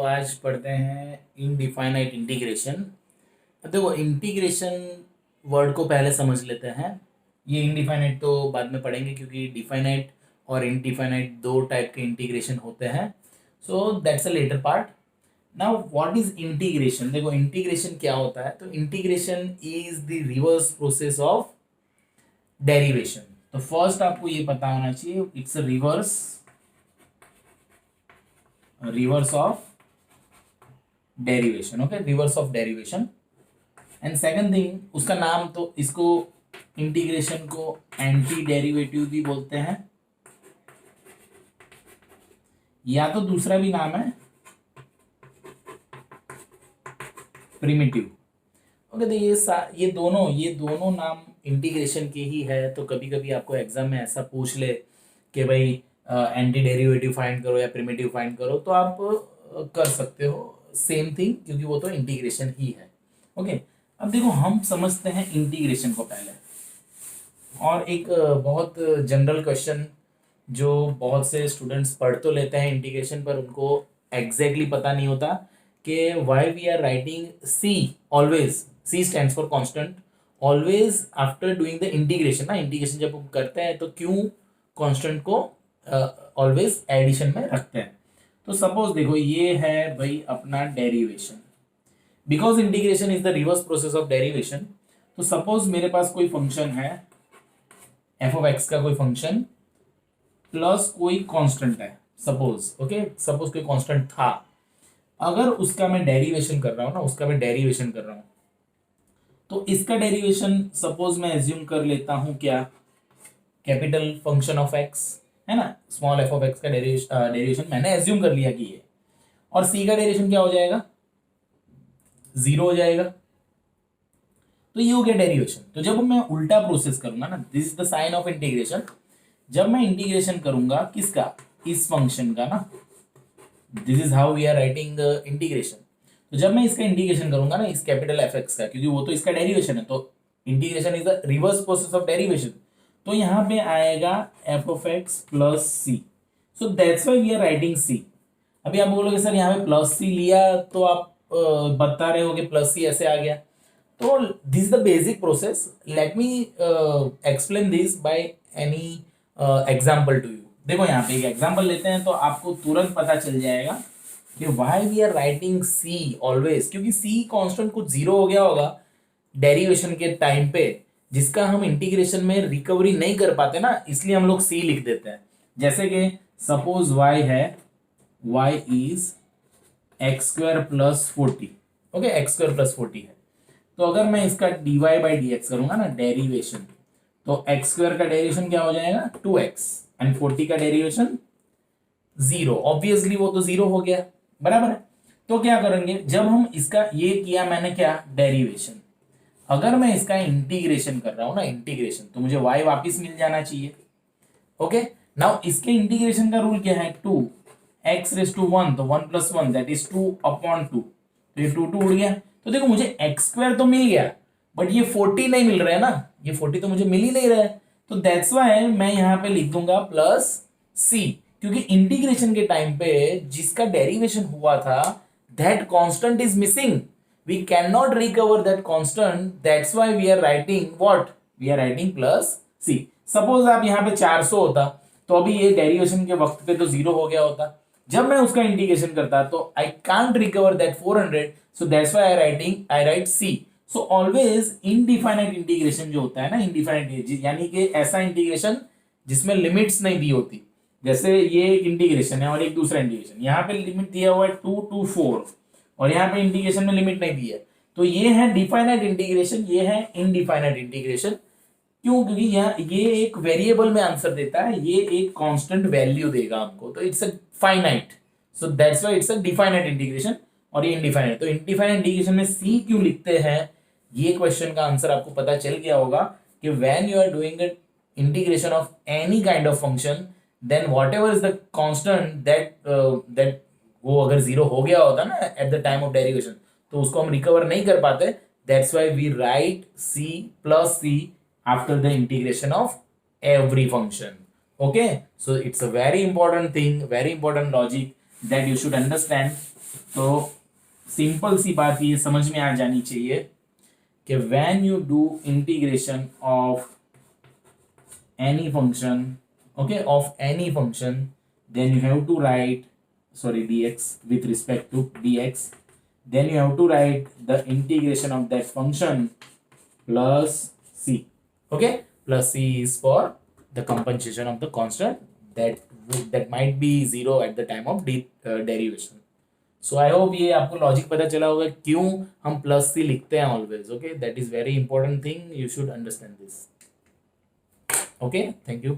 आज पढ़ते हैं इनडिफाइनाइट इंटीग्रेशन। अब देखो इंटीग्रेशन वर्ड को पहले समझ लेते हैं। ये इनडिफाइनाइट तो बाद में पढ़ेंगे क्योंकि डिफाइनाइट और इनडिफाइनाइट दो टाइप के इंटीग्रेशन होते हैं। So that's a later part. Now what is integration? देखो इंटीग्रेशन क्या होता है, तो integration is the reverse process of derivation. तो फर्स्ट आपको ये पता होना चाहिए, it's a reverse of derivation. Okay, reverse of derivation. And second thing, उसका नाम तो इसको इंटीग्रेशन को एंटी डेरिवेटिव भी बोलते हैं, या तो दूसरा भी नाम है प्रिमिटिव। ओके, तो ये दोनों नाम इंटीग्रेशन के ही है। तो कभी कभी आपको एग्जाम में ऐसा पूछ ले कि भाई एंटी डेरिवेटिव फाइंड करो या प्रिमिटिव फाइंड करो, तो आप कर सकते हो सेम थिंग, क्योंकि वो तो इंटीग्रेशन ही है। ओके, अब देखो हम समझते हैं इंटीग्रेशन को पहले। और एक बहुत जनरल क्वेश्चन जो बहुत से स्टूडेंट्स पढ़ तो लेते हैं इंटीग्रेशन, पर उनको एग्जैक्टली पता नहीं होता कि why we are writing C always. C stands for constant always after doing the integration. ना इंटीग्रेशन जब हम करते हैं तो क्यों कांस्टेंट को ऑलवेज एडिशन में रखते हैं? तो सपोज देखो ये है भाई अपना derivation, because integration is the reverse process of derivation. तो सपोज मेरे पास कोई फंक्शन है एफ ऑफ एक्स का, कोई फंक्शन प्लस कोई कांस्टेंट है सपोज। ओके, सपोज कोई कांस्टेंट था, अगर उसका मैं डेरिवेशन कर रहा हूं ना, उसका मैं डेरिवेशन कर रहा हूं, तो इसका डेरिवेशन सपोज मैं एज्यूम कर लेता हूं क्या, कैपिटल फंक्शन ऑफ एक्स है ना, स्मॉल एफ ऑफ एक्स का डेरिवेशन मैंने एज्यूम कर लिया कि ये, और सी का डेरिवेशन क्या हो जाएगा, 0 हो जाएगा। तो ये हो गया डेरिवेशन। तो जब मैं उल्टा प्रोसेस करूंगा ना, this is the sign of integration. जब मैं इंटीग्रेशन करूंगा किसका, इस फंक्शन का ना, this is how we are writing integration. तो जब मैं इसका इंटीग्रेशन करूंगा ना, इस कैपिटल एफ एक्स का, क्योंकि वो तो इसका डेरिवेशन है, तो integration is the reverse process of derivation. तो यहाँ पे आएगा f of x plus c. So that's why we are writing c. अभी आप बोलोगे सर यहाँ पे प्लस सी लिया, तो आप बता रहे हो कि प्लस सी ऐसे आ गया। तो this is the basic process. Let me explain this by any example to you. देखो यहाँ पे एक एग्जाम्पल लेते हैं तो आपको तुरंत पता चल जाएगा कि why we are writing C always, क्योंकि सी कांस्टेंट कुछ 0 हो गया होगा डेरिवेशन के टाइम पे, जिसका हम इंटीग्रेशन में रिकवरी नहीं कर पाते ना, इसलिए हम लोग सी लिख देते हैं। जैसे कि सपोज y है, y is x square plus 40। Okay, x square plus 40 है। तो अगर मैं इसका dy बाई डी एक्स करूंगा ना डेरिवेशन, तो एक्स स्क्वायर का डेरिवेशन क्या हो जाएगा, 2x, एंड 40 का डेरिवेशन 0। ऑब्वियसली वो तो 0 हो गया, बराबर है। तो क्या करेंगे, जब हम इसका ये किया मैंने क्या, डेरिवेशन, अगर मैं इसका इंटीग्रेशन कर रहा हूं ना, इंटीग्रेशन, तो मुझे y वापिस मिल जाना चाहिए। ओके, नाउ इसके इंटीग्रेशन का रूल क्या है, 2 x रेस टू 1, तो 1 प्लस 1 दैट इज 2 अपॉन 2। तो ये 2 2 उड़ गया। तो देखो मुझे एक्स स्क्वायर तो मिल गया, बट ये 40 नहीं मिल रहा है ना, ये 40 तो मुझे मिल ही नहीं रहा है। तो दैट्स व्हाई मैं यहाँ पे लिख दूंगा प्लस सी, क्योंकि इंटीग्रेशन के टाइम पे जिसका डेरिवेशन हुआ था that constant is missing, we cannot recover that constant, that's why we are writing what, we are writing plus c। Suppose आप यहाँ पे 400 होता, तो अभी ये डेरिवेशन के वक्त पे तो 0 हो गया होता। जब मैं उसका इंटीग्रेशन करता तो I can't recover that 400, so that's why I write c। so always indefinite integration जो होता है ना, indefinite यानी कि ऐसा इंटीग्रेशन जिसमें लिमिट्स नहीं दी होती, जैसे ये एक इंटीग्रेशन है और एक दूसरा इंटीग्रेशन, यहाँ पे लिमिट दिया हुआ है 2 to 4, और यहाँ पे इंटीग्रेशन में लिमिट नहीं दी है। तो ये है डिफाइनाइट इंटीग्रेशन, ये है इनडिफाइनाइट इंटीग्रेशन। क्यों? क्योंकि यहाँ ये एक वेरिएबल में आंसर देता है, ये एक कांस्टेंट वैल्यू देगा हमको, तो it's a finite. So that's why it's a definite integration, और ये इनडिफाइनाइट। तो इनडिफाइनाइट इंटीग्रेशन में सी क्यों लिखते हैं, ये क्वेश्चन का आंसर आपको पता चल गया होगा कि when you are doing integration of any kind of function, then whatever is the constant that वो अगर 0 हो गया होता ना at the time of derivation, तो उसको हम रिकवर नहीं कर पाते। That's why we write C plus C after the integration of every function. Okay, so it's a very important thing, very important logic that you should understand तो simple सी बात ये समझ में आ जानी चाहिए कि when you do integration of any function, okay, of any function, then you have to write, sorry, dx with respect to dx, then you have to write the integration of that function plus c, okay, plus c is for the compensation of the constant that might be zero at the time of derivation. So I hope ये आपको logic पता चला होगा क्यों हम plus सी लिखते हैं always. Okay, that is very important thing, you should understand this. Okay, thank you.